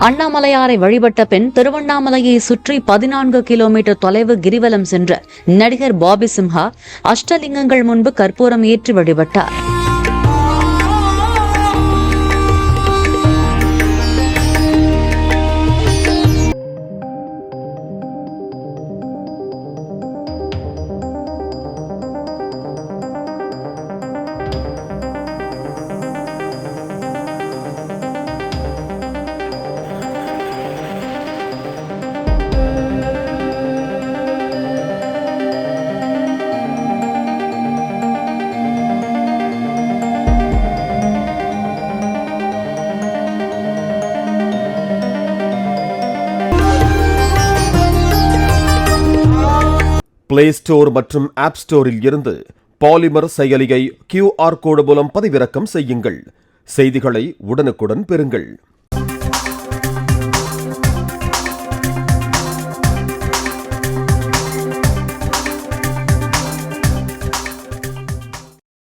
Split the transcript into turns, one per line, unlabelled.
அண்ணாமலையாரை வழிபட்ட பின் திருவண்ணாமலையை சுற்றி 14 கிலோமீட்டர் தொலைவு கிரிவலம் சென்ற நடிகர் பாபி சிம்ஹா அஷ்டலிங்கங்கள் முன்பு கற்பூரம் ஏற்றி வழிபட்டார்.
பிளே ஸ்டோர் மற்றும் ஆப் ஸ்டோரில் இருந்து பாலிமர் செயலியை QR கோடு மூலம் பதிவிறக்கம் செய்யுங்கள். செய்திகளை உடனுக்குடன் பெறுங்கள்.